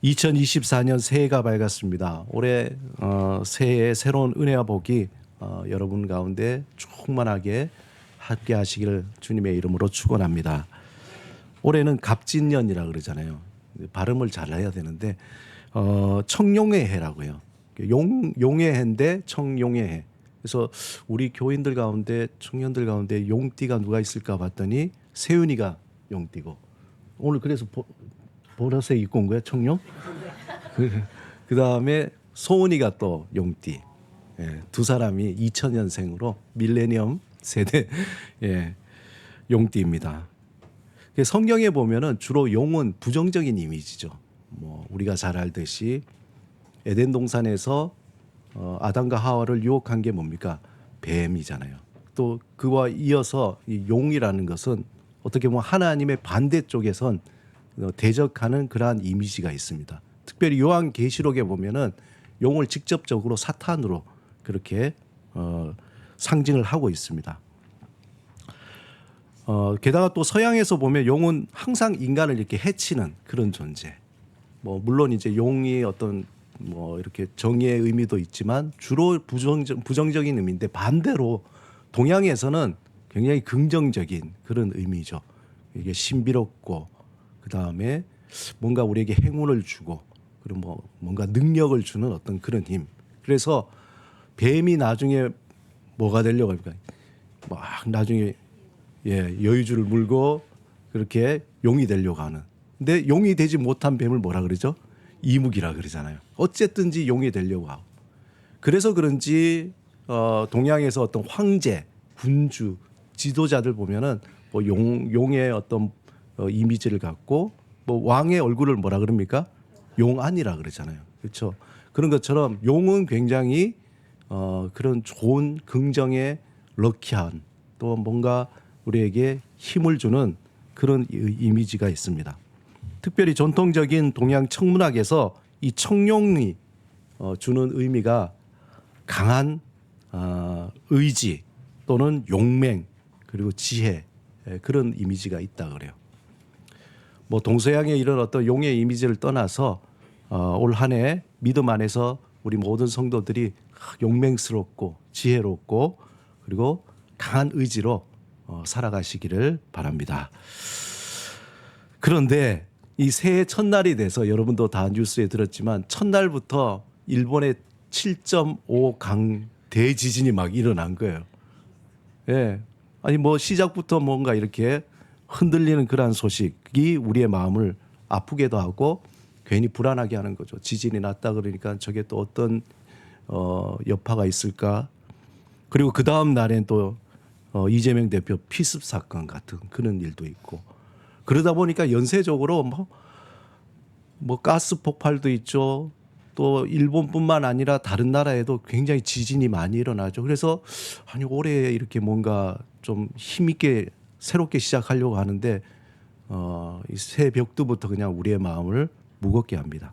2024년 새해가 밝았습니다. 올해 새해의 새로운 은혜와 복이 여러분 가운데 충만하게 함께 하시기를 주님의 이름으로 축원합니다. 올해는 갑진년이라 그러잖아요. 발음을 잘 해야 되는데 청룡의 해라고요. 용의 해인데 청룡의 해. 그래서 우리 교인들 가운데 청년들 가운데 용띠가 누가 있을까 봤더니 세윤이가 용띠고 오늘 그래서 보라색 입고 온 거야 청룡? 그 다음에 소은이가 또 용띠. 예, 두 사람이 2000년생으로 밀레니엄 세대 용띠입니다. 성경에 보면은 주로 용은 부정적인 이미지죠. 뭐 우리가 잘 알듯이 에덴 동산에서 아담과 하와를 유혹한 게 뭡니까? 뱀이잖아요. 또 그와 이어서 이 용이라는 것은 어떻게 보면 하나님의 반대쪽에선 대적하는 그러한 이미지가 있습니다. 특별히 요한계시록에 보면은 용을 직접적으로 사탄으로 그렇게 상징을 하고 있습니다. 게다가 또 서양에서 보면 용은 항상 인간을 이렇게 해치는 그런 존재. 뭐 물론 이제 용이 어떤 뭐 이렇게 정의의 의미도 있지만 주로 부정적인 의미인데 반대로 동양에서는 굉장히 긍정적인 그런 의미죠. 이게 신비롭고 그 다음에 뭔가 우리에게 행운을 주고 그리고 뭐 뭔가 능력을 주는 어떤 그런 힘. 그래서 뱀이 나중에 뭐가 되려고 합니까? 막 나중에 여유주를 물고 그렇게 용이 되려고 하는. 근데 용이 되지 못한 뱀을 뭐라 그러죠? 이묵이라 그러잖아요. 어쨌든지 용이 되려고 하고. 그래서 그런지 동양에서 어떤 황제, 군주, 지도자들 보면은 뭐 용의 어떤 이미지를 갖고 뭐 왕의 얼굴을 뭐라 그럽니까? 용안이라 그러잖아요. 그렇죠? 그런 것처럼 용은 굉장히 그런 좋은 긍정의 럭키한 또 뭔가 우리에게 힘을 주는 그런 이미지가 있습니다. 특별히 전통적인 동양 청문학에서 이 청룡이 주는 의미가 강한 의지 또는 용맹 그리고 지혜 그런 이미지가 있다 그래요. 뭐 동서양의 이런 어떤 용의 이미지를 떠나서 올 한 해 믿음 안에서 우리 모든 성도들이 용맹스럽고 지혜롭고 그리고 강한 의지로 살아가시기를 바랍니다. 그런데 이 새해 첫날이 돼서 여러분도 다 뉴스에 들었지만 첫날부터 일본의 7.5 강 대지진이 막 일어난 거예요. 예. 아니 뭐 시작부터 뭔가 이렇게 흔들리는 그러한 소식이 우리의 마음을 아프게도 하고 괜히 불안하게 하는 거죠. 지진이 났다 그러니까 저게 또 어떤 여파가 있을까. 그리고 그 다음 날엔 또 이재명 대표 피습 사건 같은 그런 일도 있고 그러다 보니까 연쇄적으로 뭐 가스 폭발도 있죠. 또 일본뿐만 아니라 다른 나라에도 굉장히 지진이 많이 일어나죠. 그래서 아니 올해 이렇게 뭔가 좀 힘있게 새롭게 시작하려고 하는데 이 새벽부터 그냥 우리의 마음을 무겁게 합니다.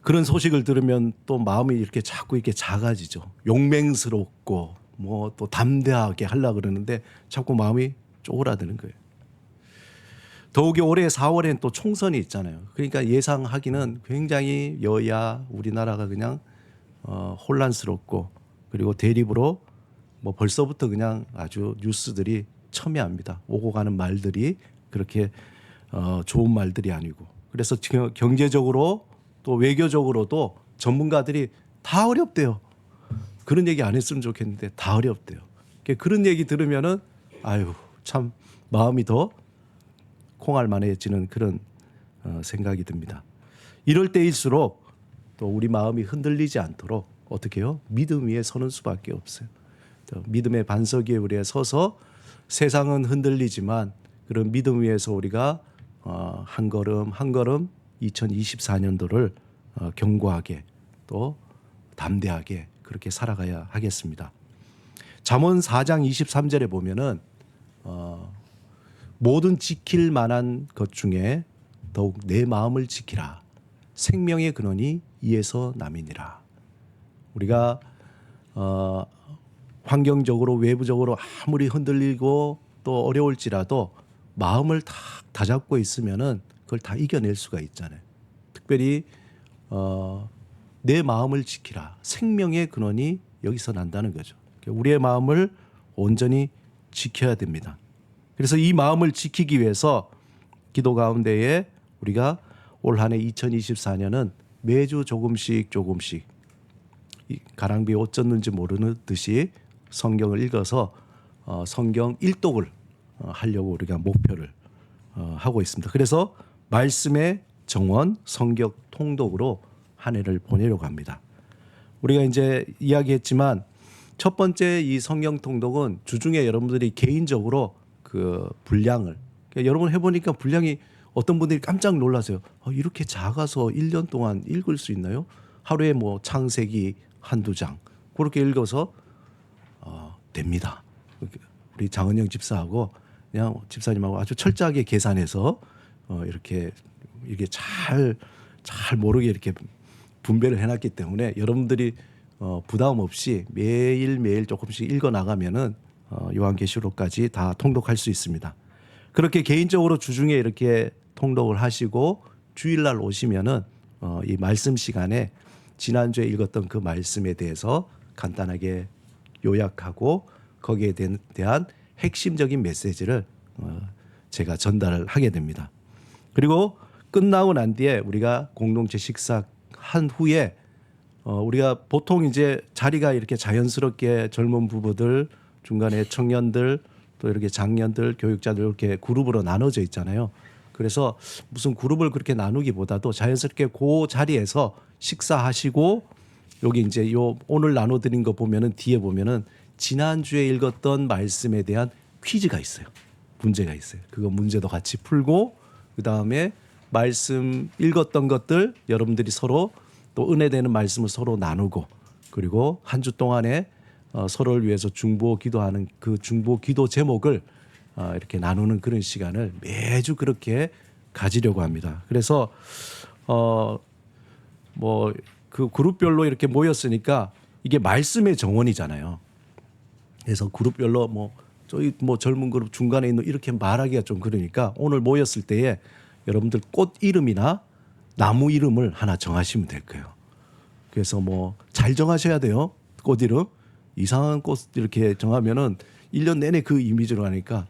그런 소식을 들으면 또 마음이 이렇게 자꾸 이렇게 작아지죠. 용맹스럽고 뭐 또 담대하게 하려고 그러는데 자꾸 마음이 쪼그라드는 거예요. 더욱이 올해 4월엔 또 총선이 있잖아요. 그러니까 예상하기는 굉장히 여야 우리나라가 그냥 혼란스럽고 그리고 대립으로 뭐 벌써부터 그냥 아주 뉴스들이 첨예합니다. 오고 가는 말들이 그렇게 좋은 말들이 아니고 그래서 경제적으로 또 외교적으로도 전문가들이 다 어렵대요. 그런 얘기 안 했으면 좋겠는데 다 어렵대요. 그런 얘기 들으면은 아유 참 마음이 더 콩알만해지는 그런 생각이 듭니다. 이럴 때일수록 또 우리 마음이 흔들리지 않도록 어떻게 해요? 믿음 위에 서는 수밖에 없어요. 믿음의 반석 위에 우리가 서서 세상은 흔들리지만 그런 믿음 위에서 우리가 한 걸음 한 걸음 2024년도를 견고하게 또 담대하게 그렇게 살아가야 하겠습니다. 잠언 4장 23절에 보면은 모든 지킬 만한 것 중에 더욱 내 마음을 지키라. 생명의 근원이 이에서 남이니라. 우리가 환경적으로 외부적으로 아무리 흔들리고 또 어려울지라도 마음을 다 다잡고 있으면은 그걸 다 이겨낼 수가 있잖아요. 특별히 내 마음을 지키라. 생명의 근원이 여기서 난다는 거죠. 우리의 마음을 온전히 지켜야 됩니다. 그래서 이 마음을 지키기 위해서 기도 가운데에 우리가 올 한 해 2024년은 매주 조금씩 가랑비에 옷 젖는지 모르는 듯이 성경을 읽어서 성경 일독을 하려고 우리가 목표를 하고 있습니다. 그래서 말씀의 정원 성경 통독으로 한 해를 보내려고 합니다. 우리가 이제 이야기했지만 첫 번째 이 성경 통독은 주중에 여러분들이 개인적으로 그 분량을 그러니까 여러분 해보니까 분량이 어떤 분들이 깜짝 놀라세요. 이렇게 작아서 1년 동안 읽을 수 있나요? 하루에 뭐 창세기 한두 장 그렇게 읽어서 됩니다. 우리 장은영 집사하고 그냥 집사님하고 아주 철저하게 계산해서 이렇게 잘 모르게 이렇게 분배를 해놨기 때문에 여러분들이 부담 없이 매일 조금씩 읽어 나가면은 요한계시록까지 다 통독할 수 있습니다. 그렇게 개인적으로 주중에 이렇게 통독을 하시고 주일날 오시면은 이 말씀 시간에 지난주에 읽었던 그 말씀에 대해서 간단하게 요약하고 거기에 대한 핵심적인 메시지를 제가 전달을 하게 됩니다. 그리고 끝나고 난 뒤에 우리가 공동체 식사한 후에 우리가 보통 이제 자리가 이렇게 자연스럽게 젊은 부부들 중간에 청년들 또 이렇게 장년들 교육자들 이렇게 그룹으로 나눠져 있잖아요. 그래서 무슨 그룹을 그렇게 나누기보다도 자연스럽게 그 자리에서 식사하시고 여기 이제 요 오늘 나눠드린 거 보면은 뒤에 보면은 지난주에 읽었던 말씀에 대한 퀴즈가 있어요. 문제가 있어요. 그거 문제도 같이 풀고 그다음에 말씀 읽었던 것들 여러분들이 서로 또 은혜되는 말씀을 서로 나누고 그리고 한 주 동안에 서로를 위해서 중보 기도하는 그 중보 기도 제목을 이렇게 나누는 그런 시간을 매주 그렇게 가지려고 합니다. 그래서 뭐 그 그룹별로 이렇게 모였으니까 이게 말씀의 정원이잖아요. 그래서 그룹별로 뭐 저희 뭐 젊은 그룹 중간에 있는 이렇게 말하기가 좀 그러니까 오늘 모였을 때에 여러분들 꽃 이름이나 나무 이름을 하나 정하시면 될 거예요. 그래서 뭐 잘 정하셔야 돼요. 꽃 이름. 이상한 꽃 이렇게 정하면은 1년 내내 그 이미지로 하니까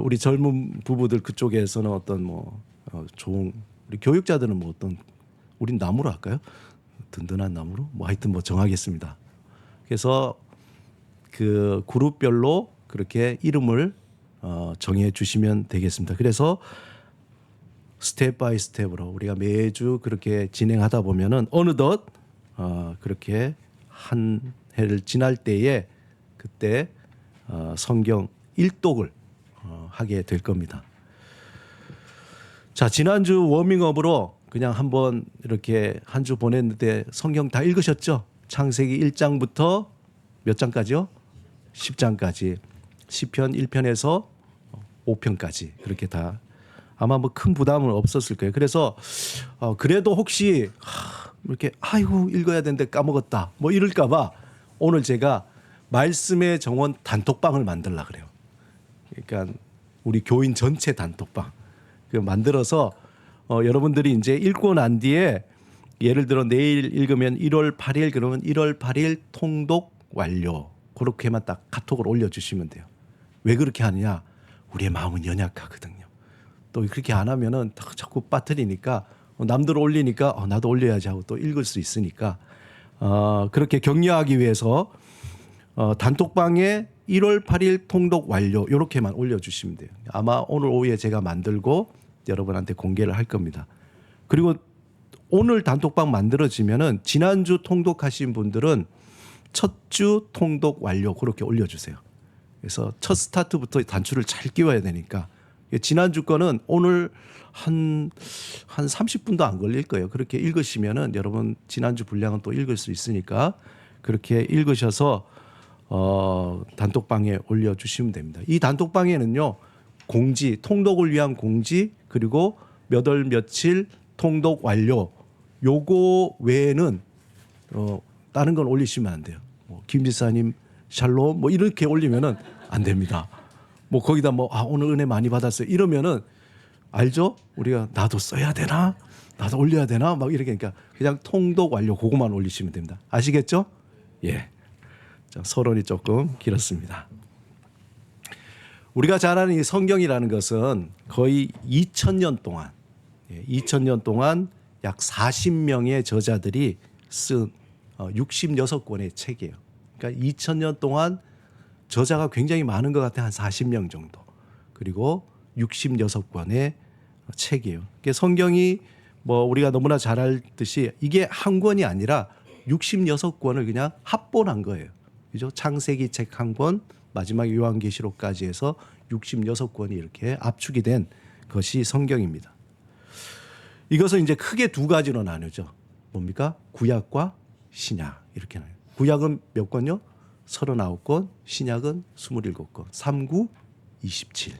우리 젊은 부부들 그쪽에서는 어떤 뭐 좋은 우리 교육자들은 뭐 어떤 우린 나무로 할까요? 든든한 나무로 뭐 하여튼 뭐 정하겠습니다. 그래서 그 그룹별로 그렇게 이름을 정해 주시면 되겠습니다. 그래서 스텝 바이 스텝으로 우리가 매주 그렇게 진행하다 보면은 어느덧 그렇게 한 해를 지날 때에 그때 성경 일독을 하게 될 겁니다. 자, 지난주 워밍업으로 그냥 한번 이렇게 한 주 보냈는데 성경 다 읽으셨죠? 창세기 1장부터 몇 장까지요? 10장까지. 시편 1편에서 5편까지 그렇게 다 아마 뭐 큰 부담은 없었을 거예요. 그래서 그래도 혹시 이렇게 아이고 읽어야 되는데 까먹었다 뭐 이럴까 봐 오늘 제가 말씀의 정원 단톡방을 만들려고 그래요. 그러니까 우리 교인 전체 단톡방 만들어서 여러분들이 이제 읽고 난 뒤에 예를 들어 내일 읽으면 1월 8일 그러면 1월 8일 통독 완료 그렇게만 딱 카톡을 올려주시면 돼요. 왜 그렇게 하느냐? 우리의 마음은 연약하거든요. 또 그렇게 안 하면은 자꾸 빠뜨리니까 남들 올리니까 나도 올려야지 하고 또 읽을 수 있으니까 그렇게 격려하기 위해서 단톡방에 1월 8일 통독 완료 이렇게만 올려주시면 돼요. 아마 오늘 오후에 제가 만들고 여러분한테 공개를 할 겁니다. 그리고 오늘 단톡방 만들어지면은 지난주 통독하신 분들은 첫 주 통독 완료 그렇게 올려주세요. 그래서 첫 스타트부터 단추를 잘 끼워야 되니까 지난주 거는 오늘 한 30분도 안 걸릴 거예요. 그렇게 읽으시면은 여러분 지난주 분량은 또 읽을 수 있으니까 그렇게 읽으셔서 단톡방에 올려주시면 됩니다. 이 단톡방에는요 공지 통독을 위한 공지 그리고 몇 월 며칠 통독 완료 요거 외에는 다른 건 올리시면 안 돼요. 김 지사님 샬롬 뭐 이렇게 올리면은 안 됩니다. 뭐 거기다 뭐 오늘 은혜 많이 받았어요 이러면은 알죠? 우리가 나도 써야 되나? 나도 올려야 되나? 막 이렇게 그러니까 그냥 통독 완료 그거만 올리시면 됩니다. 아시겠죠? 예. 자, 서론이 조금 길었습니다. 우리가 잘 아는 이 성경이라는 것은 거의 2000년 동안 2000년 동안 약 40명의 저자들이 쓴 66권의 책이에요. 그러니까 2000년 동안 저자가 굉장히 많은 것 같아요. 한 40명 정도. 그리고 66권의 책이에요. 그러니까 성경이 뭐 우리가 너무나 잘 알듯이 이게 한 권이 아니라 66권을 그냥 합본한 거예요. 그죠? 창세기 책 한 권, 마지막 요한계시록까지 해서 66권이 이렇게 압축이 된 것이 성경입니다. 이것은 이제 크게 두 가지로 나누죠. 뭡니까? 구약과 신약 이렇게 나눠요. 구약은 몇 권요? 39권, 신약은 27권. 39, 27.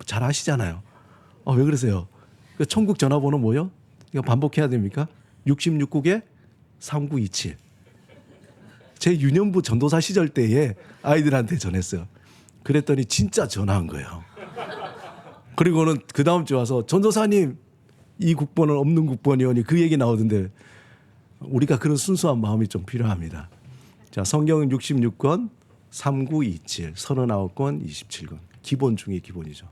잘 아시잖아요. 왜 그러세요? 천국 전화번호 뭐요? 이거 반복해야 됩니까? 66국에 3927. 제 유년부 전도사 시절 때에 아이들한테 전했어요. 그랬더니 진짜 전화한 거예요. 그리고는 그 다음 주 와서 전도사님 이 국번은 없는 국번이오니 그 얘기 나오던데 우리가 그런 순수한 마음이 좀 필요합니다. 자, 성경은 66권, 3927, 39권, 27권. 기본 중에 기본이죠.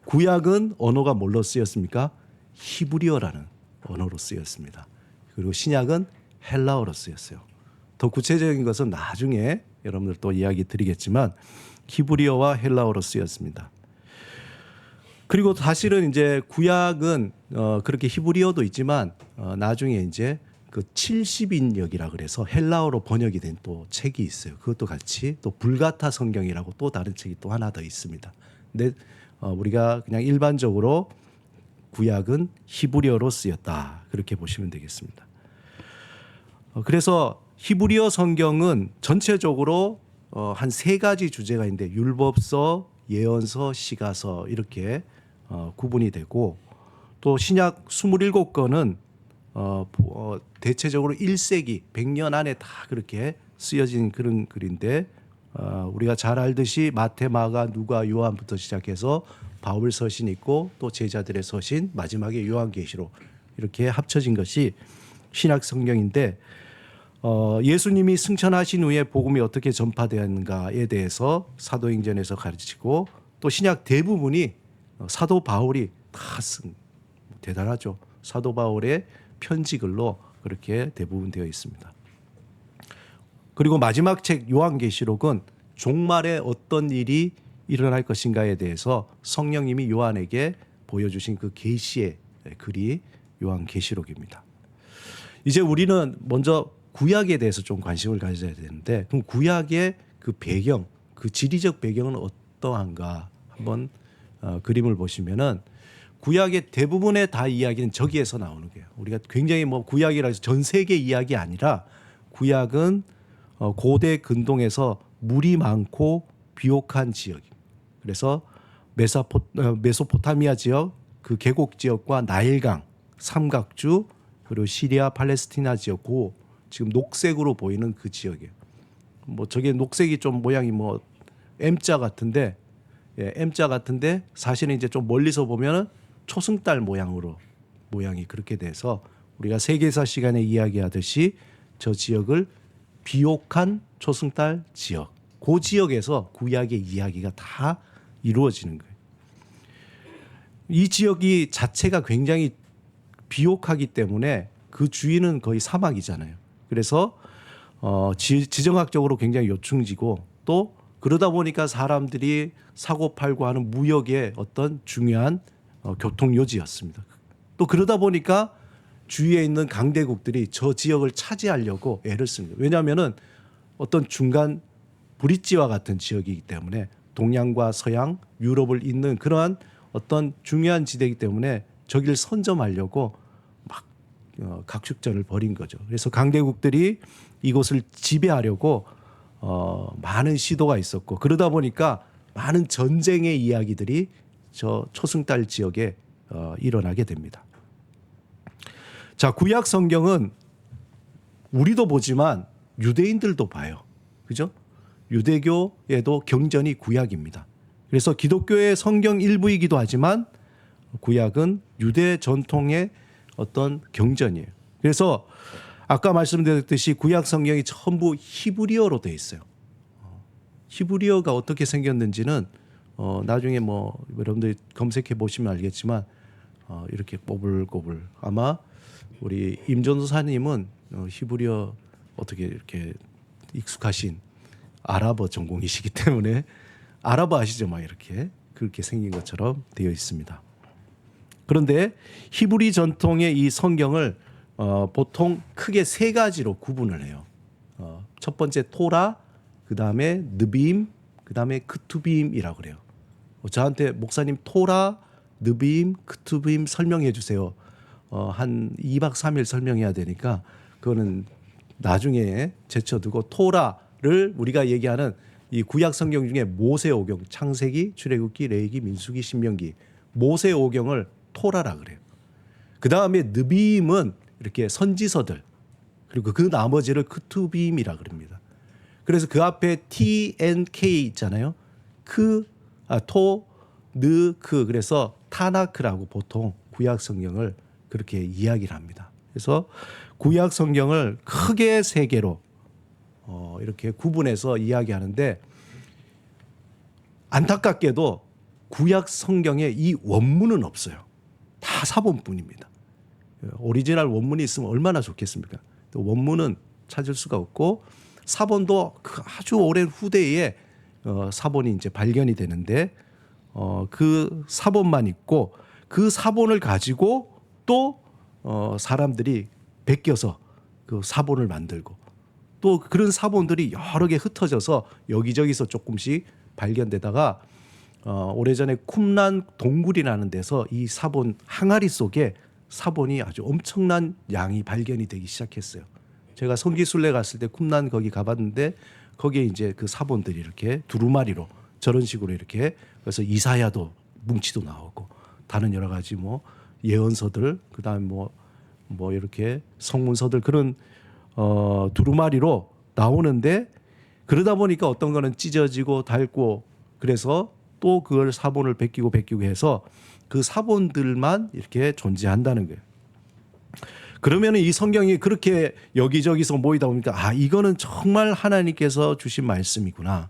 구약은 언어가 뭘로 쓰였습니까? 히브리어라는 언어로 쓰였습니다. 그리고 신약은 헬라어로 쓰였어요. 더 구체적인 것은 나중에 여러분들 또 이야기 드리겠지만 히브리어와 헬라어로 쓰였습니다. 그리고 사실은 이제 구약은 그렇게 히브리어도 있지만 나중에 이제 그 70인역이라 그래서 헬라어로 번역이 된 또 책이 있어요. 그것도 같이 또 불가타 성경이라고 또 다른 책이 또 하나 더 있습니다. 근데 우리가 그냥 일반적으로 구약은 히브리어로 쓰였다. 그렇게 보시면 되겠습니다. 그래서 히브리어 성경은 전체적으로 한 세 가지 주제가 있는데 율법서, 예언서, 시가서 이렇게 구분이 되고 또 신약 27권은 대체적으로 1세기 100년 안에 다 그렇게 쓰여진 그런 글인데 우리가 잘 알듯이 마태, 마가, 누가, 요한부터 시작해서 바울 서신 있고 또 제자들의 서신, 마지막에 요한계시록 이렇게 합쳐진 것이 신약 성경인데 예수님이 승천하신 후에 복음이 어떻게 전파되었는가에 대해서 사도행전에서 가르치고 또 신약 대부분이 사도 바울이 다 쓴 대단하죠. 사도 바울의 편지글로 그렇게 대부분 되어 있습니다. 그리고 마지막 책 요한계시록은 종말에 어떤 일이 일어날 것인가에 대해서 성령님이 요한에게 보여주신 그 계시의 글이 요한계시록입니다. 이제 우리는 먼저 구약에 대해서 좀 관심을 가져야 되는데 그럼 구약의 그 배경, 그 지리적 배경은 어떠한가 한번 그림을 보시면은 구약의 대부분의 다 이야기는 저기에서 나오는 거예요. 우리가 굉장히 뭐 구약이라 해서 전 세계 이야기 아니라 구약은 고대 근동에서 물이 많고 비옥한 지역. 그래서 메소포타미아 지역, 그 계곡 지역과 나일강, 삼각주, 그리고 시리아, 팔레스티나 지역, 고 지금 녹색으로 보이는 그 지역이에요. 뭐 저게 녹색이 좀 모양이 뭐 M자 같은데, M자 같은데 사실은 이제 좀 멀리서 보면은 초승달 모양이 그렇게 돼서 우리가 세계사 시간에 이야기하듯이 저 지역을 비옥한 초승달 지역, 그 지역에서 구약의 이야기가 다 이루어지는 거예요. 이 지역이 자체가 굉장히 비옥하기 때문에 그 주위는 거의 사막이잖아요. 그래서 지정학적으로 굉장히 요충지고 또 그러다 보니까 사람들이 사고 팔고 하는 무역의 어떤 중요한 교통 요지였습니다. 또 그러다 보니까 주위에 있는 강대국들이 저 지역을 차지하려고 애를 씁니다. 왜냐하면은 어떤 중간 브릿지와 같은 지역이기 때문에 동양과 서양, 유럽을 잇는 그러한 어떤 중요한 지대이기 때문에 저기를 선점하려고 막 각축전을 벌인 거죠. 그래서 강대국들이 이곳을 지배하려고 많은 시도가 있었고 그러다 보니까 많은 전쟁의 이야기들이 저 초승달 지역에 일어나게 됩니다. 자, 구약 성경은 우리도 보지만 유대인들도 봐요. 그죠? 유대교에도 경전이 구약입니다. 그래서 기독교의 성경 일부이기도 하지만 구약은 유대 전통의 어떤 경전이에요. 그래서 아까 말씀드렸듯이 구약 성경이 전부 히브리어로 되어 있어요. 히브리어가 어떻게 생겼는지는 나중에 뭐 여러분들이 검색해 보시면 알겠지만 이렇게 꼬불꼬불 아마 우리 임전도사님은 히브리어 어떻게 이렇게 익숙하신 아랍어 전공이시기 때문에 아랍어 아시죠? 막 이렇게 그렇게 생긴 것처럼 되어 있습니다. 그런데 히브리 전통의 이 성경을 보통 크게 세 가지로 구분을 해요. 첫 번째 토라, 그 다음에 느빔, 그 다음에 크투빔이라고 그래요. 저한테 목사님 토라, 느빔, 크투빔 설명해 주세요. 한 2박 3일 설명해야 되니까 그거는 나중에 제쳐두고 토라를 우리가 얘기하는 이 구약 성경 중에 모세오경, 창세기, 출애굽기, 레위기, 민수기, 신명기 모세오경을 토라라 그래요. 그 다음에 느빔은 이렇게 선지서들 그리고 그 나머지를 크투빔이라 그럽니다. 그래서 그 앞에 TNK 있잖아요. 토, 느, 크 그래서 타나크라고 보통 구약 성경을 그렇게 이야기를 합니다. 그래서 구약 성경을 크게 세 개로 이렇게 구분해서 이야기하는데 안타깝게도 구약 성경에 이 원문은 없어요. 다 사본뿐입니다. 오리지널 원문이 있으면 얼마나 좋겠습니까? 원문은 찾을 수가 없고 사본도 아주 오랜 후대에 사본이 이제 발견이 되는데 그 사본만 있고 그 사본을 가지고 또 사람들이 베껴서 그 사본을 만들고 또 그런 사본들이 여러 개 흩어져서 여기저기서 조금씩 발견되다가 오래전에 쿰란 동굴이라는 데서 이 사본 항아리 속에 사본이 아주 엄청난 양이 발견이 되기 시작했어요. 제가 성기순례 갔을 때 쿰란 거기 가봤는데 거기에 이제 그 사본들이 이렇게 두루마리로 저런 식으로 이렇게 그래서 이사야도 뭉치도 나오고 다른 여러 가지 뭐 예언서들 그다음에 뭐 이렇게 성문서들 그런 두루마리로 나오는데 그러다 보니까 어떤 거는 찢어지고 닳고 그래서 또 그걸 사본을 베끼고 해서 그 사본들만 이렇게 존재한다는 거예요. 그러면 이 성경이 그렇게 여기저기서 모이다 보니까 이거는 정말 하나님께서 주신 말씀이구나.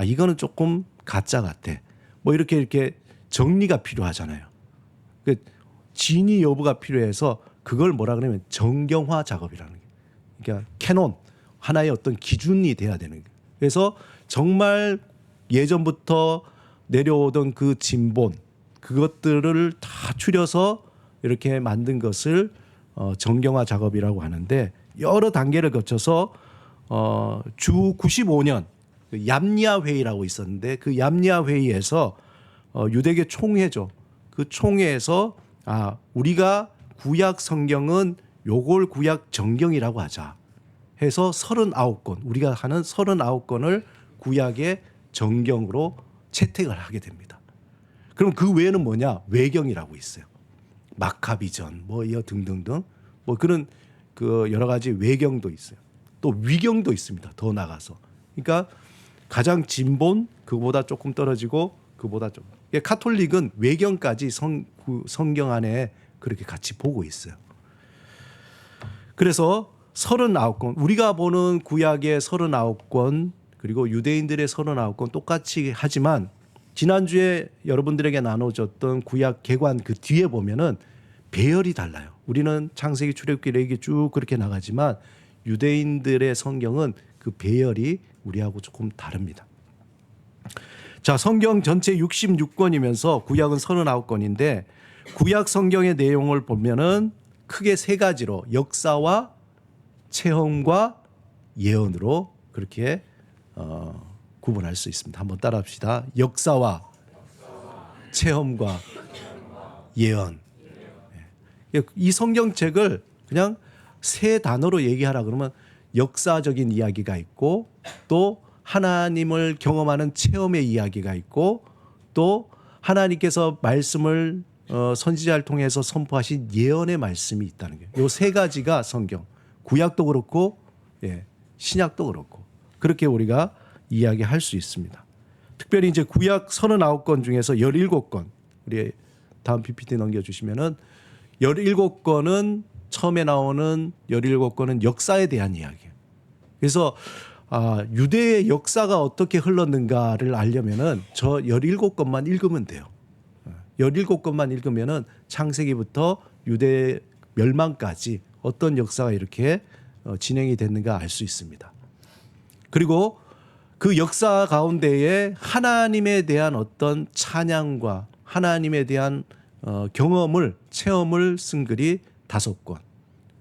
이거는 조금 가짜 같아. 뭐 이렇게 정리가 필요하잖아요. 그 진위 여부가 필요해서 그걸 뭐라 그러면 정경화 작업이라는 거예요. 그러니까 캐논 하나의 어떤 기준이 돼야 되는 거예요. 그래서 정말 예전부터 내려오던 그 진본 그것들을 다 추려서 이렇게 만든 것을 정경화 작업이라고 하는데 여러 단계를 거쳐서 주 95년 얌야 회의라고 있었는데 그 얌야 회의에서 유대계 총회죠. 그 총회에서 우리가 구약 성경은 요걸 구약 정경이라고 하자 해서 39권 우리가 하는 39권을 구약의 정경으로 채택을 하게 됩니다. 그럼 그 외에는 뭐냐? 외경이라고 있어요. 마카비전 뭐 이어 등등등 뭐 그런 그 여러 가지 외경도 있어요. 또 위경도 있습니다. 더 나가서. 그러니까 가장 진본 그보다 조금 떨어지고 그보다 좀 카톨릭은 외경까지 성경 안에 그렇게 같이 보고 있어요. 그래서 39권 우리가 보는 구약의 39권 그리고 유대인들의 39권 똑같이 하지만 지난주에 여러분들에게 나눠줬던 구약 개관 그 뒤에 보면은 배열이 달라요. 우리는 창세기 출애굽기 레위기 쭉 그렇게 나가지만 유대인들의 성경은 그 배열이 우리하고 조금 다릅니다. 자, 성경 전체 66권이면서 구약은 39권인데 구약 성경의 내용을 보면은 크게 세 가지로 역사와 체험과 예언으로 그렇게 구분할 수 있습니다. 한번 따라합시다. 역사와 체험과 예언. 이 성경책을 그냥 세 단어로 얘기하라 그러면 역사적인 이야기가 있고 또 하나님을 경험하는 체험의 이야기가 있고 또 하나님께서 말씀을 선지자를 통해서 선포하신 예언의 말씀이 있다는 거예요. 이 세 가지가 성경. 구약도 그렇고 신약도 그렇고 그렇게 우리가 이야기할 수 있습니다. 특별히 이제 구약 39권 중에서 17권 우리 다음 PPT 넘겨주시면은 17권은 처음에 나오는 17권은 역사에 대한 이야기예요. 그래서 유대의 역사가 어떻게 흘렀는가를 알려면은 저 17권만 읽으면 돼요. 17권만 읽으면은 창세기부터 유대 멸망까지 어떤 역사가 이렇게 진행이 됐는가 알 수 있습니다. 그리고 그 역사 가운데에 하나님에 대한 어떤 찬양과 하나님에 대한 경험을 체험을 쓴 글이 5권,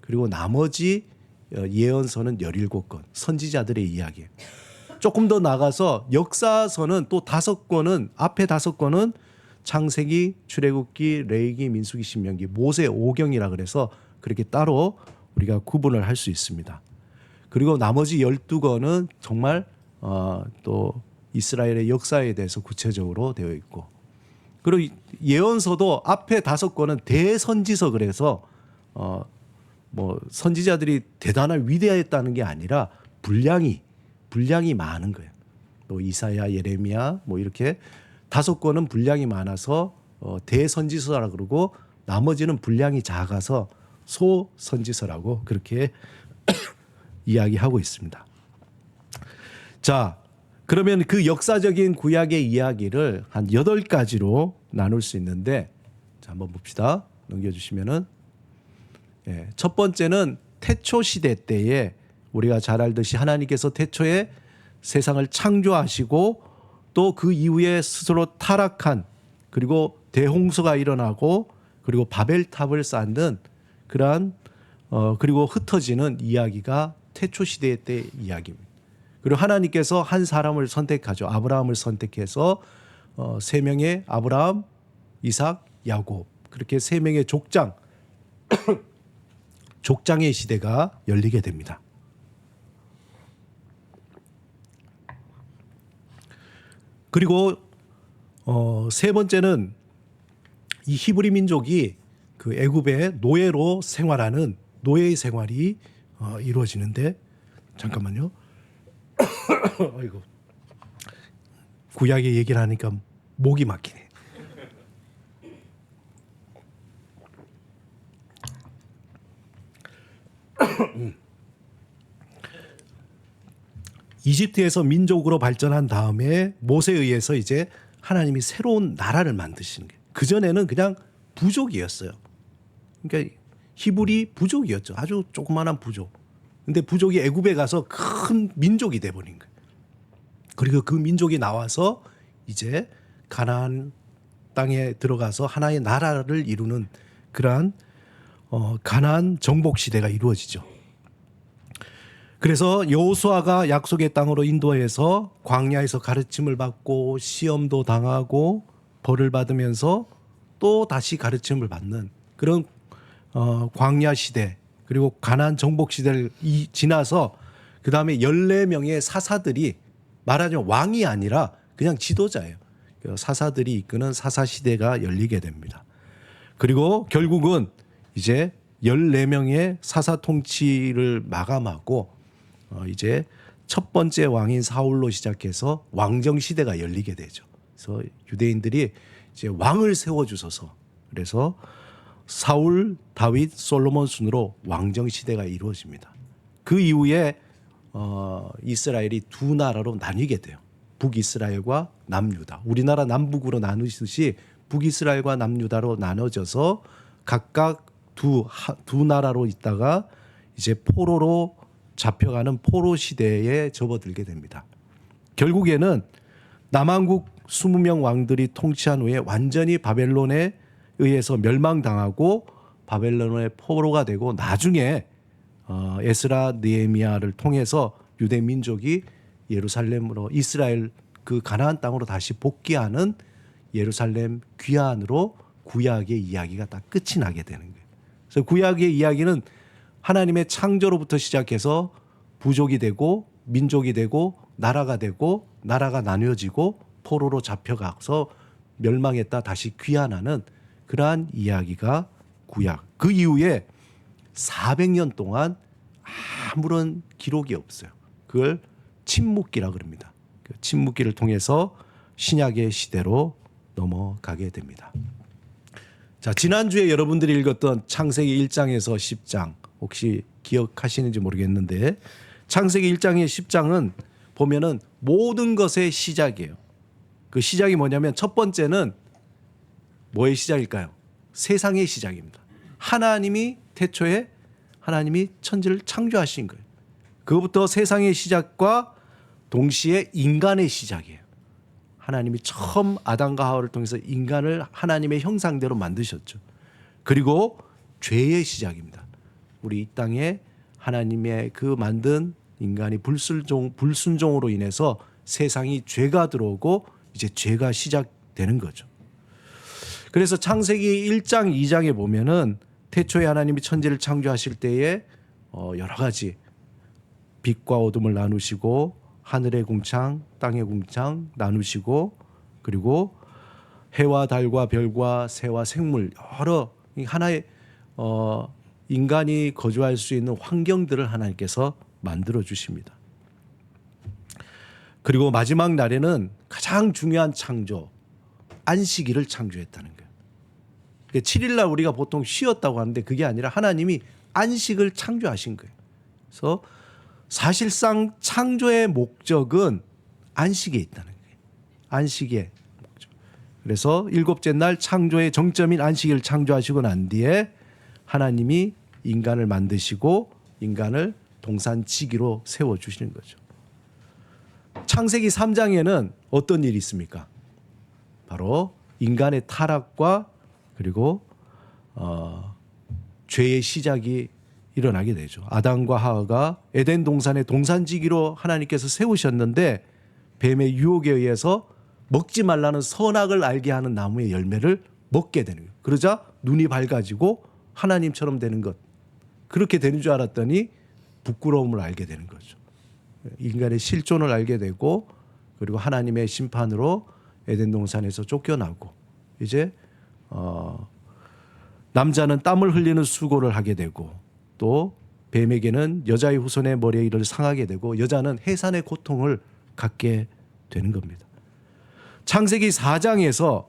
그리고 나머지 예언서는 17권, 선지자들의 이야기. 조금 더 나가서 역사서는 또 5권은, 앞에 5권은 창세기, 출애굽기, 레위기, 민수기, 신명기, 모세 5경이라 그래서 그렇게 따로 우리가 구분을 할 수 있습니다. 그리고 나머지 12권은 정말 또 이스라엘의 역사에 대해서 구체적으로 되어 있고, 그리고 예언서도 앞에 5권은 대선지서, 그래서 뭐 선지자들이 대단한 위대했다는 게 아니라 분량이 많은 거예요. 또 이사야, 예레미야 뭐 이렇게 5권은 분량이 많아서 대선지서라 그러고, 나머지는 분량이 작아서 소선지서라고 그렇게 이야기하고 있습니다. 자, 그러면 그 역사적인 구약의 이야기를 한 8가지로 나눌 수 있는데, 자, 한번 봅시다. 넘겨주시면은, 첫 번째는 태초 시대 때에 우리가 잘 알듯이 하나님께서 태초에 세상을 창조하시고 또 그 이후에 스스로 타락한, 그리고 대홍수가 일어나고 그리고 바벨탑을 쌓는 그러한 그리고 흩어지는 이야기가 태초 시대 때 이야기입니다. 그리고 하나님께서 한 사람을 선택하죠. 아브라함을 선택해서 3명의 아브라함, 이삭, 야곱, 그렇게 3명의 족장의 시대가 열리게 됩니다. 그리고 세 번째는 이 히브리 민족이 그 애굽의 노예로 생활하는 노예의 생활이 이루어지는데, 잠깐만요. 아이고, 구약의 얘기를 하니까 목이 막히네. 이집트에서 민족으로 발전한 다음에 모세에 의해서 이제 하나님이 새로운 나라를 만드시는 거예요. 그전에는 그냥 부족이었어요. 그러니까 히브리 부족이었죠. 아주 조그마한 부족. 근데 부족이 애굽에 가서 큰 민족이 돼버린 거예요. 그리고 그 민족이 나와서 이제 가나안 땅에 들어가서 하나의 나라를 이루는 그러한 가나안 정복 시대가 이루어지죠. 그래서 여호수아가 약속의 땅으로 인도해서 광야에서 가르침을 받고 시험도 당하고 벌을 받으면서 또 다시 가르침을 받는 그런 광야 시대, 그리고 가나안 정복 시대를 지나서 그 다음에 14명의 사사들이, 말하자면 왕이 아니라 그냥 지도자예요. 사사들이 이끄는 사사 시대가 열리게 됩니다. 그리고 결국은 이제 14명의 사사 통치를 마감하고 이제 첫 번째 왕인 사울로 시작해서 왕정 시대가 열리게 되죠. 그래서 유대인들이 이제 왕을 세워 주소서. 그래서 사울, 다윗, 솔로몬 순으로 왕정 시대가 이루어집니다. 그 이후에 이스라엘이 두 나라로 나뉘게 돼요. 북이스라엘과 남유다. 우리나라 남북으로 나누듯이 북이스라엘과 남유다로 나눠져서 각각 두 나라로 있다가 이제 포로로 잡혀가는 포로 시대에 접어들게 됩니다. 결국에는 남한국 20명 왕들이 통치한 후에 완전히 바벨론에 의해서 멸망당하고 바벨론의 포로가 되고, 나중에 에스라, 느헤미야를 통해서 유대 민족이 예루살렘으로, 이스라엘 그 가나안 땅으로 다시 복귀하는 예루살렘 귀환으로 구약의 이야기가 딱 끝이 나게 되는 거예요. 그래서 구약의 이야기는 하나님의 창조로부터 시작해서 부족이 되고 민족이 되고 나라가 되고 나라가 나뉘어지고 포로로 잡혀가서 멸망했다 다시 귀환하는 그러한 이야기가 구약. 그 이후에 400년 동안 아무런 기록이 없어요. 그걸 침묵기라 그럽니다. 그 침묵기를 통해서 신약의 시대로 넘어가게 됩니다. 자, 지난주에 여러분들이 읽었던 창세기 1장에서 10장 혹시 기억하시는지 모르겠는데 창세기 1장의 10장은 보면은 모든 것의 시작이에요. 그 시작이 뭐냐면 첫 번째는 뭐의 시작일까요? 세상의 시작입니다. 하나님이 태초에 하나님이 천지를 창조하신 거예요. 그것부터 세상의 시작과 동시에 인간의 시작이에요. 하나님이 처음 아담과 하와를 통해서 인간을 하나님의 형상대로 만드셨죠. 그리고 죄의 시작입니다. 우리 이 땅에 하나님의 그 만든 인간이 불순종으로 인해서 세상이 죄가 들어오고 이제 죄가 시작되는 거죠. 그래서 창세기 1장, 2장에 보면은 태초에 하나님이 천지를 창조하실 때에 여러 가지 빛과 어둠을 나누시고 하늘의 궁창, 땅의 궁창 나누시고 그리고 해와 달과 별과 새와 생물 여러 하나의 인간이 거주할 수 있는 환경들을 하나님께서 만들어 주십니다. 그리고 마지막 날에는 가장 중요한 창조, 안식일을 창조했다는 거예요. 7일날 우리가 보통 쉬었다고 하는데 그게 아니라 하나님이 안식을 창조하신 거예요. 그래서 사실상 창조의 목적은 안식에 있다는 거예요. 안식의 목적. 그래서 일곱째 날 창조의 정점인 안식일을 창조하시고 난 뒤에 하나님이 인간을 만드시고 인간을 동산지기로 세워주시는 거죠. 창세기 3장에는 어떤 일이 있습니까? 바로 인간의 타락과 그리고 죄의 시작이 일어나게 되죠. 아담과 하와가 에덴 동산의 동산지기로 하나님께서 세우셨는데 뱀의 유혹에 의해서 먹지 말라는 선악을 알게 하는 나무의 열매를 먹게 되는 거예요. 그러자 눈이 밝아지고 하나님처럼 되는 것. 그렇게 되는 줄 알았더니 부끄러움을 알게 되는 거죠. 인간의 실존을 알게 되고 그리고 하나님의 심판으로 에덴 동산에서 쫓겨나고 이제 남자는 땀을 흘리는 수고를 하게 되고 또 뱀에게는 여자의 후손의 머리에 이를 상하게 되고 여자는 해산의 고통을 갖게 되는 겁니다. 창세기 4장에서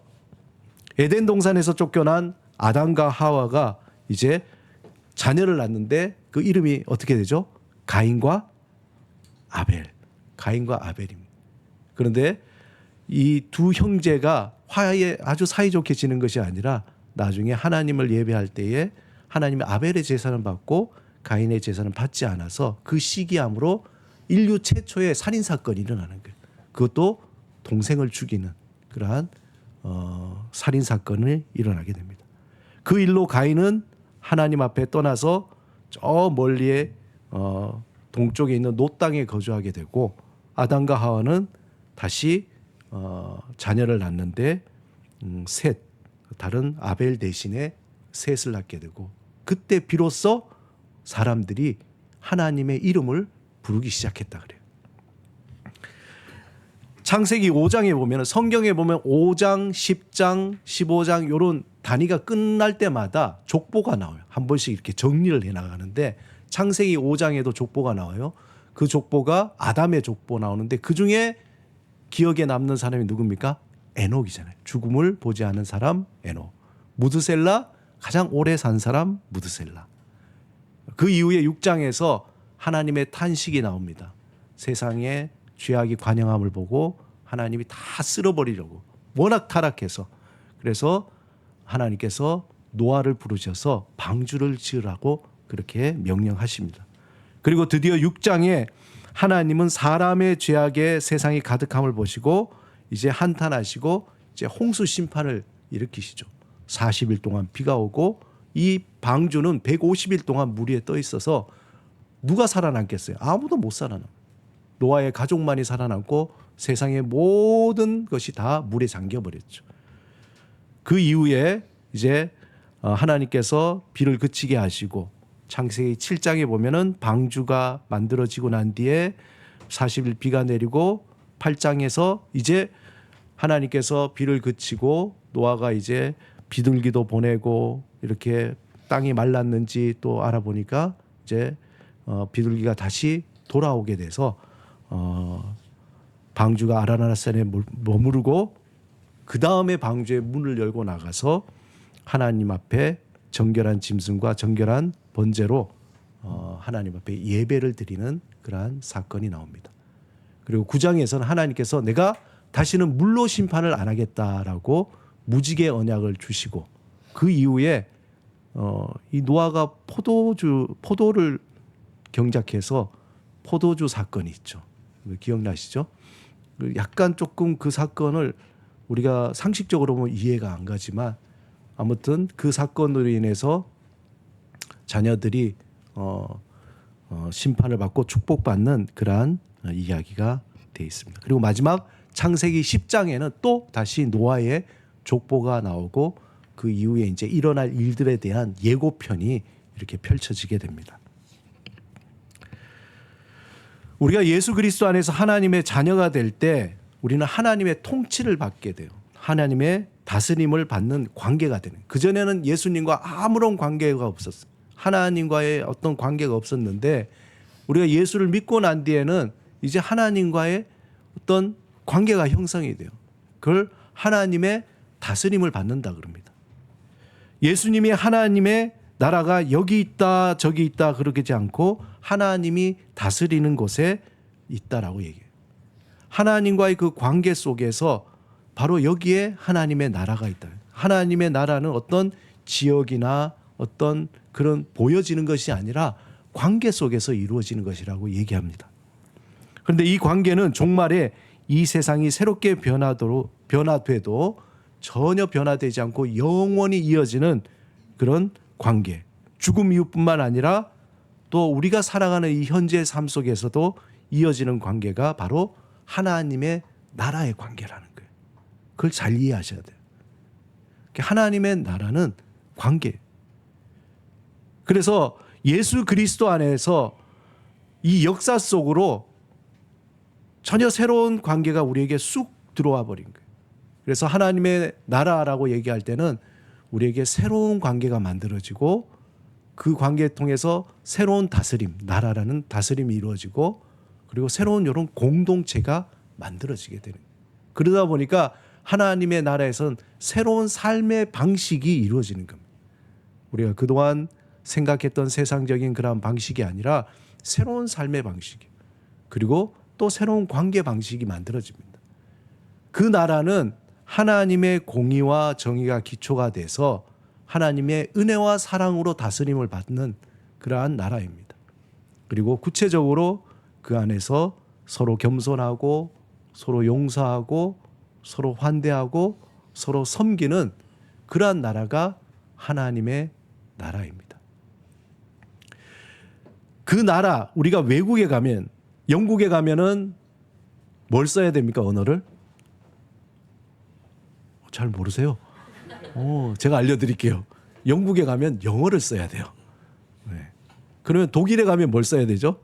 에덴 동산에서 쫓겨난 아담과 하와가 이제 자녀를 낳는데 그 이름이 어떻게 되죠? 가인과 아벨. 가인과 아벨입니다. 그런데 이 두 형제가 화해 아주 사이좋게 지는 것이 아니라 나중에 하나님을 예배할 때에 하나님의 아벨의 제사는 받고 가인의 제사는 받지 않아서 그 시기함으로 인류 최초의 살인사건이 일어나는 거예요. 그것도 동생을 죽이는 그러한 살인사건이 일어나게 됩니다. 그 일로 가인은 하나님 앞에 떠나서 저 멀리에 동쪽에 있는 노 땅에 거주하게 되고 아담과 하와는 다시 자녀를 낳는데 셋 다른 아벨 대신에 셋을 낳게 되고 그때 비로소 사람들이 하나님의 이름을 부르기 시작했다 그래요. 창세기 5장에 보면 성경에 보면 5장, 10장, 15장 이런 단위가 끝날 때마다 족보가 나와요. 한 번씩 이렇게 정리를 해나가는데 창세기 5장에도 족보가 나와요. 그 족보가 아담의 족보 나오는데 그중에 기억에 남는 사람이 누굽니까? 에녹이잖아요. 죽음을 보지 않은 사람 에녹. 무드셀라 가장 오래 산 사람 무드셀라. 그 이후에 6장에서 하나님의 탄식이 나옵니다. 세상에 죄악이 관영함을 보고 하나님이 다 쓸어버리려고 워낙 타락해서 그래서 하나님께서 노아를 부르셔서 방주를 지으라고 그렇게 명령하십니다. 그리고 드디어 6장에 하나님은 사람의 죄악에 세상이 가득함을 보시고 이제 한탄하시고 이제 홍수 심판을 일으키시죠. 40일 동안 비가 오고 이 방주는 150일 동안 물 위에 떠 있어서 누가 살아남겠어요? 아무도 못 살아남아요. 노아의 가족만이 살아남고 세상의 모든 것이 다 물에 잠겨버렸죠. 그 이후에 이제 하나님께서 비를 그치게 하시고 창세기 7장에 보면은 방주가 만들어지고 난 뒤에 40일 비가 내리고 8장에서 이제 하나님께서 비를 그치고 노아가 이제 비둘기도 보내고 이렇게 땅이 말랐는지 또 알아보니까 이제 비둘기가 다시 돌아오게 돼서 방주가 아라라산에 머무르고 그 다음에 방주의 문을 열고 나가서 하나님 앞에 정결한 짐승과 정결한 번제로 하나님 앞에 예배를 드리는 그러한 사건이 나옵니다. 그리고 9장에서는 하나님께서 내가 다시는 물로 심판을 안 하겠다라고 무지개 언약을 주시고 그 이후에 이 노아가 포도를 경작해서 포도주 사건이 있죠. 기억나시죠? 약간 조금 그 사건을 우리가 상식적으로 보면 이해가 안 가지만 아무튼 그 사건으로 인해서 자녀들이 심판을 받고 축복받는 그러한 이야기가 되어 있습니다. 그리고 마지막 창세기 10장에는 또 다시 노아의 족보가 나오고 그 이후에 이제 일어날 일들에 대한 예고편이 이렇게 펼쳐지게 됩니다. 우리가 예수 그리스도 안에서 하나님의 자녀가 될 때 우리는 하나님의 통치를 받게 돼요. 하나님의 다스림을 받는 관계가 되는. 그전에는 예수님과 아무런 관계가 없었어요. 하나님과의 어떤 관계가 없었는데 우리가 예수를 믿고 난 뒤에는 이제 하나님과의 어떤 관계가 형성이 돼요. 그걸 하나님의 다스림을 받는다 그럽니다. 예수님이 하나님의 나라가 여기 있다 저기 있다 그러지 않고 하나님이 다스리는 곳에 있다라고 얘기해요. 하나님과의 그 관계 속에서 바로 여기에 하나님의 나라가 있다. 하나님의 나라는 어떤 지역이나 어떤 그런 보여지는 것이 아니라 관계 속에서 이루어지는 것이라고 얘기합니다. 그런데 이 관계는 종말에 이 세상이 새롭게 변화돼도 전혀 변화되지 않고 영원히 이어지는 그런 관계. 죽음 이후뿐만 아니라 또 우리가 살아가는 이 현재의 삶 속에서도 이어지는 관계가 바로 하나님의 나라의 관계라는 거예요. 그걸 잘 이해하셔야 돼요. 하나님의 나라는 관계. 그래서 예수 그리스도 안에서 이 역사 속으로 전혀 새로운 관계가 우리에게 쑥 들어와 버린 거예요. 그래서 하나님의 나라라고 얘기할 때는 우리에게 새로운 관계가 만들어지고 그 관계를 통해서 새로운 다스림, 나라라는 다스림이 이루어지고 그리고 새로운 이런 공동체가 만들어지게 되는 거예요. 그러다 보니까 하나님의 나라에서는 새로운 삶의 방식이 이루어지는 겁니다. 우리가 그동안 생각했던 세상적인 그런 방식이 아니라 새로운 삶의 방식이에요. 그리고 또 새로운 관계 방식이 만들어집니다. 그 나라는 하나님의 공의와 정의가 기초가 돼서 하나님의 은혜와 사랑으로 다스림을 받는 그러한 나라입니다. 그리고 구체적으로 그 안에서 서로 겸손하고 서로 용서하고 서로 환대하고 서로 섬기는 그러한 나라가 하나님의 나라입니다. 그 나라, 우리가 외국에 가면, 영국에 가면은 뭘 써야 됩니까, 언어를? 잘 모르세요? 제가 알려드릴게요. 영국에 가면 영어를 써야 돼요. 네. 그러면 독일에 가면 뭘 써야 되죠?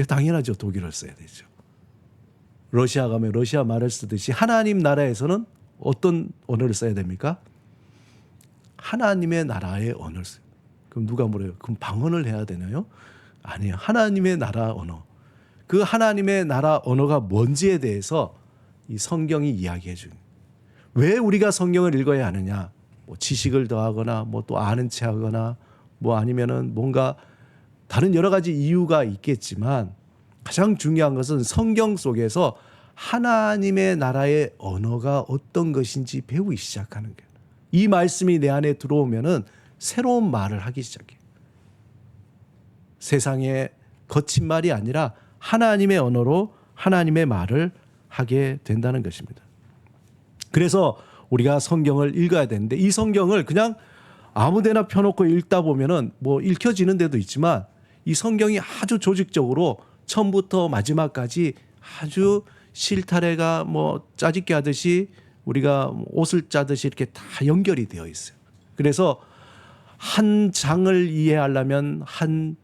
당연하죠. 독일어를 써야 되죠. 러시아 가면 러시아 말을 쓰듯이 하나님 나라에서는 어떤 언어를 써야 됩니까? 하나님의 나라의 언어를 써요. 그럼 누가 물어요? 그럼 방언을 해야 되나요? 아니에요. 하나님의 나라 언어. 그 하나님의 나라 언어가 뭔지에 대해서 이 성경이 이야기해 줍니다. 왜 우리가 성경을 읽어야 하느냐? 뭐 지식을 더하거나 뭐 또 아는 체 하거나 뭐 아니면은 뭔가 다른 여러 가지 이유가 있겠지만 가장 중요한 것은 성경 속에서 하나님의 나라의 언어가 어떤 것인지 배우기 시작하는 거예요. 이 말씀이 내 안에 들어오면은 새로운 말을 하기 시작해요. 세상의 거친 말이 아니라 하나님의 언어로 하나님의 말을 하게 된다는 것입니다. 그래서 우리가 성경을 읽어야 되는데 이 성경을 그냥 아무데나 펴놓고 읽다 보면은 뭐 읽혀지는 데도 있지만 이 성경이 아주 조직적으로 처음부터 마지막까지 아주 실타래가 뭐 짜집기 하듯이 우리가 옷을 짜듯이 이렇게 다 연결이 되어 있어요. 그래서 한 장을 이해하려면 한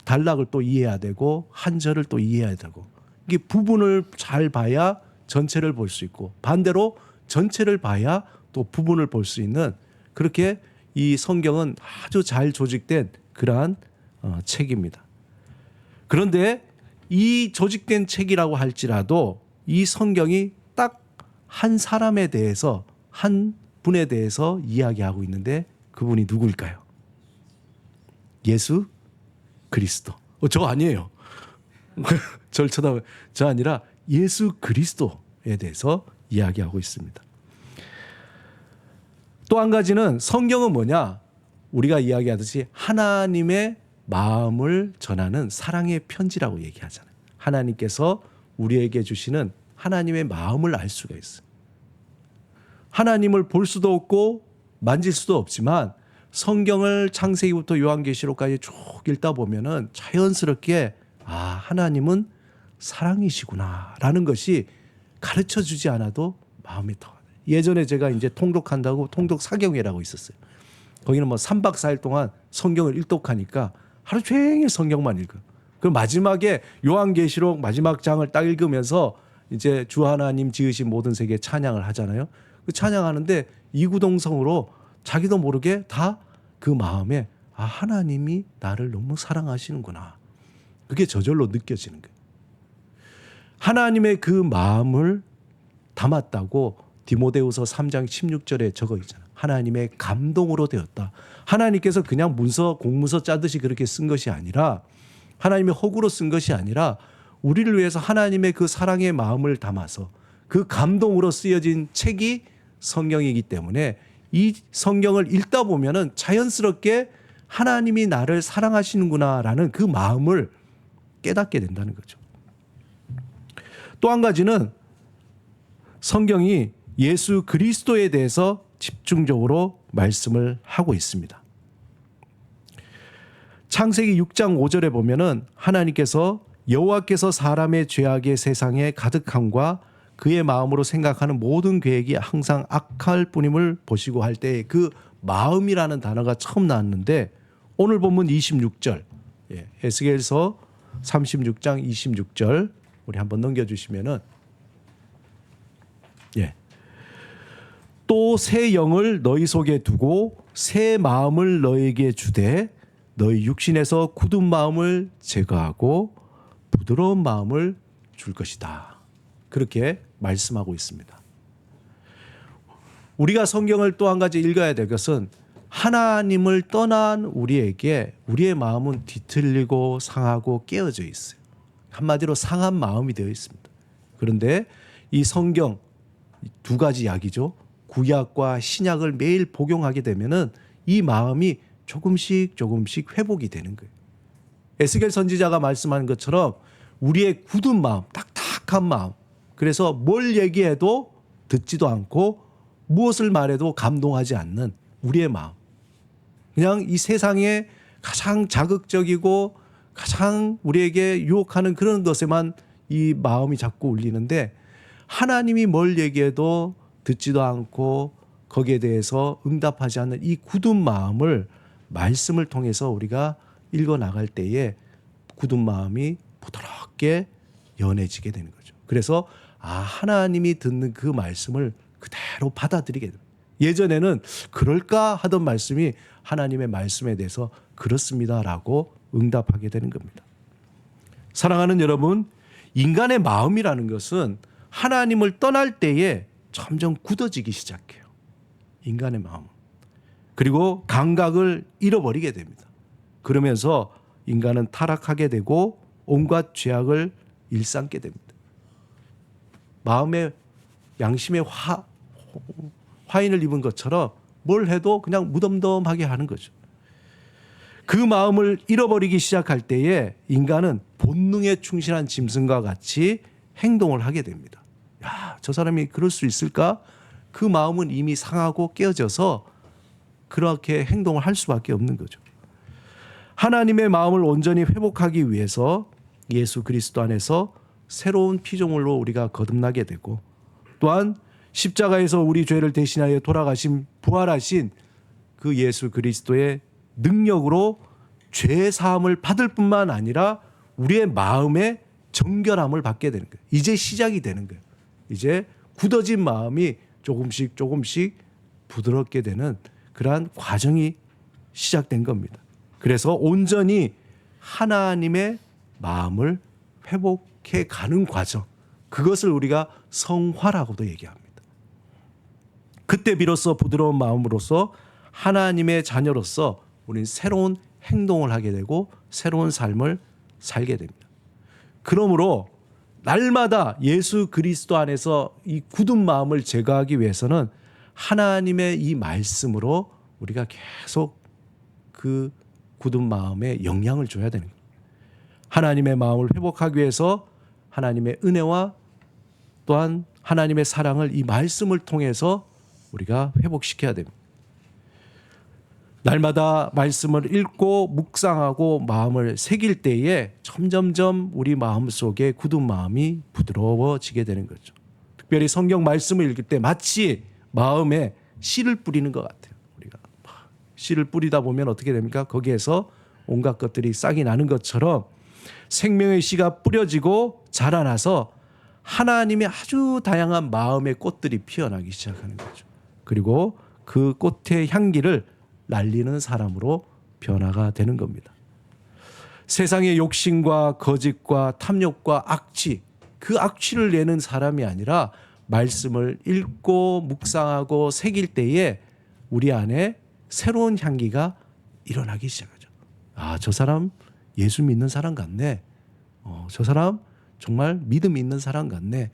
단락을 또 이해해야 되고 한 절을 또 이해해야 되고 이게 부분을 잘 봐야 전체를 볼 수 있고 반대로 전체를 봐야 또 부분을 볼 수 있는 그렇게 이 성경은 아주 잘 조직된 그러한 책입니다. 그런데 이 조직된 책이라고 할지라도 이 성경이 딱 한 사람에 대해서 한 분에 대해서 이야기하고 있는데 그분이 누구일까요? 예수 그리스도. 저 아니에요. 저를 쳐다봐요. 저 아니라 예수 그리스도에 대해서 이야기하고 있습니다. 또 한 가지는 성경은 뭐냐? 우리가 이야기하듯이 하나님의 마음을 전하는 사랑의 편지라고 얘기하잖아요. 하나님께서 우리에게 주시는 하나님의 마음을 알 수가 있어요. 하나님을 볼 수도 없고 만질 수도 없지만 성경을 창세기부터 요한계시록까지 쭉 읽다 보면은 자연스럽게 하나님은 사랑이시구나라는 것이 가르쳐 주지 않아도 마음에 더. 예전에 제가 이제 통독한다고 통독 사경회라고 있었어요. 거기는 뭐 3박 4일 동안 성경을 일독하니까 하루 종일 성경만 읽어요. 그럼 마지막에 요한계시록 마지막 장을 딱 읽으면서 이제 주 하나님 지으신 모든 세계 찬양을 하잖아요. 그 찬양하는데 이구동성으로 자기도 모르게 다 그 마음에 하나님이 나를 너무 사랑하시는구나. 그게 저절로 느껴지는 거예요. 하나님의 그 마음을 담았다고 디모데후서 3장 16절에 적어 있잖아요. 하나님의 감동으로 되었다. 하나님께서 그냥 공문서 짜듯이 그렇게 쓴 것이 아니라 하나님의 허구로 쓴 것이 아니라 우리를 위해서 하나님의 그 사랑의 마음을 담아서 그 감동으로 쓰여진 책이 성경이기 때문에 이 성경을 읽다 보면은 자연스럽게 하나님이 나를 사랑하시는구나라는 그 마음을 깨닫게 된다는 거죠. 또 한 가지는 성경이 예수 그리스도에 대해서 집중적으로 말씀을 하고 있습니다. 창세기 6장 5절에 보면은 하나님께서 여호와께서 사람의 죄악의 세상에 가득함과 그의 마음으로 생각하는 모든 계획이 항상 악할 뿐임을 보시고 할 때 그 마음이라는 단어가 처음 나왔는데 오늘 본문 26절 에스겔서 36장 26절 우리 한번 넘겨주시면은 또 새 영을 너희 속에 두고 새 마음을 너희에게 주되 너희 육신에서 굳은 마음을 제거하고 부드러운 마음을 줄 것이다. 그렇게 말씀하고 있습니다. 우리가 성경을 또 한 가지 읽어야 될 것은 하나님을 떠난 우리에게 우리의 마음은 뒤틀리고 상하고 깨어져 있어요. 한마디로 상한 마음이 되어 있습니다. 그런데 이 성경 두 가지 약이죠. 구약과 신약을 매일 복용하게 되면은 이 마음이 조금씩 회복이 되는 거예요. 에스겔 선지자가 말씀하는 것처럼 우리의 굳은 마음, 딱딱한 마음. 그래서 뭘 얘기해도 듣지도 않고 무엇을 말해도 감동하지 않는 우리의 마음. 그냥 이 세상에 가장 자극적이고 가장 우리에게 유혹하는 그런 것에만 이 마음이 자꾸 울리는데 하나님이 뭘 얘기해도 듣지도 않고 거기에 대해서 응답하지 않는 이 굳은 마음을 말씀을 통해서 우리가 읽어 나갈 때에 굳은 마음이 부드럽게 연해지게 되는 거죠. 그래서 하나님이 듣는 그 말씀을 그대로 받아들이게 됩니다. 예전에는 그럴까 하던 말씀이 하나님의 말씀에 대해서 그렇습니다라고 응답하게 되는 겁니다. 사랑하는 여러분, 인간의 마음이라는 것은 하나님을 떠날 때에 점점 굳어지기 시작해요. 인간의 마음. 그리고 감각을 잃어버리게 됩니다. 그러면서 인간은 타락하게 되고 온갖 죄악을 일삼게 됩니다. 마음에 양심에 화인을 입은 것처럼 뭘 해도 그냥 무덤덤하게 하는 거죠. 그 마음을 잃어버리기 시작할 때에 인간은 본능에 충실한 짐승과 같이 행동을 하게 됩니다. 저 사람이 그럴 수 있을까? 그 마음은 이미 상하고 깨어져서 그렇게 행동을 할 수밖에 없는 거죠. 하나님의 마음을 온전히 회복하기 위해서 예수 그리스도 안에서 새로운 피조물로 우리가 거듭나게 되고 또한 십자가에서 우리 죄를 대신하여 돌아가신 부활하신 그 예수 그리스도의 능력으로 죄 사함을 받을 뿐만 아니라 우리의 마음의 정결함을 받게 되는 거예요. 이제 시작이 되는 거예요. 이제 굳어진 마음이 조금씩 부드럽게 되는 그러한 과정이 시작된 겁니다. 그래서 온전히 하나님의 마음을 회복해 가는 과정, 그것을 우리가 성화라고도 얘기합니다. 그때 비로소 부드러운 마음으로서 하나님의 자녀로서 우리는 새로운 행동을 하게 되고 새로운 삶을 살게 됩니다. 그러므로 날마다 예수 그리스도 안에서 이 굳은 마음을 제거하기 위해서는 하나님의 이 말씀으로 우리가 계속 그 굳은 마음에 영향을 줘야 되는 거예요. 하나님의 마음을 회복하기 위해서 하나님의 은혜와 또한 하나님의 사랑을 이 말씀을 통해서 우리가 회복시켜야 됩니다. 날마다 말씀을 읽고 묵상하고 마음을 새길 때에 점점점 우리 마음 속에 굳은 마음이 부드러워지게 되는 거죠. 특별히 성경 말씀을 읽을 때 마치 마음에 씨를 뿌리는 것 같아요. 우리가 씨를 뿌리다 보면 어떻게 됩니까? 거기에서 온갖 것들이 싹이 나는 것처럼 생명의 씨가 뿌려지고 자라나서 하나님의 아주 다양한 마음의 꽃들이 피어나기 시작하는 거죠. 그리고 그 꽃의 향기를 날리는 사람으로 변화가 되는 겁니다. 세상의 욕심과 거짓과 탐욕과 악취, 그 악취를 내는 사람이 아니라 말씀을 읽고 묵상하고 새길 때에 우리 안에 새로운 향기가 일어나기 시작하죠. 아, 저 사람 예수 믿는 사람 같네. 저 사람 정말 믿음 있는 사람 같네.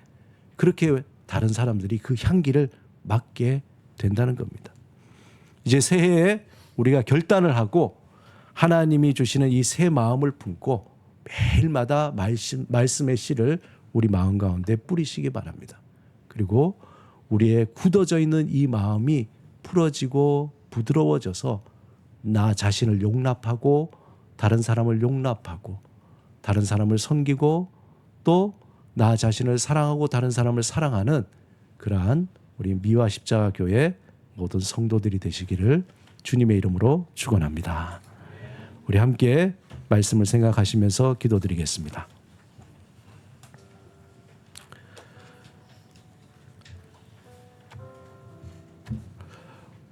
그렇게 다른 사람들이 그 향기를 맡게 된다는 겁니다. 이제 새해에 우리가 결단을 하고 하나님이 주시는 이 새 마음을 품고 매일마다 말씀의 씨를 우리 마음 가운데 뿌리시기 바랍니다. 그리고 우리의 굳어져 있는 이 마음이 풀어지고 부드러워져서 나 자신을 용납하고 다른 사람을 용납하고 다른 사람을 섬기고 또 나 자신을 사랑하고 다른 사람을 사랑하는 그러한 우리 미화 십자가 교회 모든 성도들이 되시기를 주님의 이름으로 축원합니다. 우리 함께 말씀을 생각하시면서 기도드리겠습니다.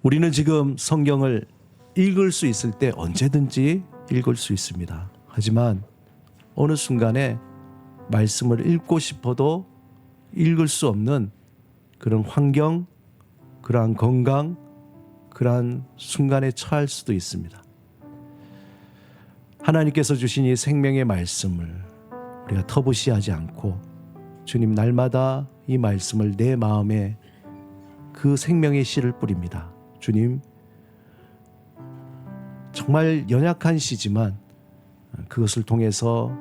우리는 지금 성경을 읽을 수 있을 때 언제든지 읽을 수 있습니다. 하지만 어느 순간에 말씀을 읽고 싶어도 읽을 수 없는 그런 환경, 그러한 건강, 그러한 순간에 처할 수도 있습니다. 하나님께서 주신 이 생명의 말씀을 우리가 터부시하지 않고 주님 날마다 이 말씀을 내 마음에 그 생명의 씨를 뿌립니다. 주님 정말 연약한 씨지만 그것을 통해서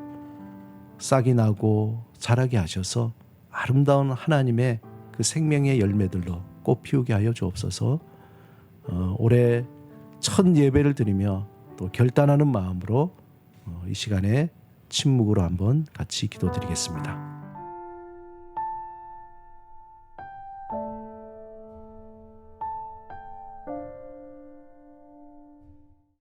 싹이 나고 자라게 하셔서 아름다운 하나님의 그 생명의 열매들로 꽃 피우게 하여 주옵소서. 올해 첫 예배를 드리며 또 결단하는 마음으로 이 시간에 침묵으로 한번 같이 기도드리겠습니다.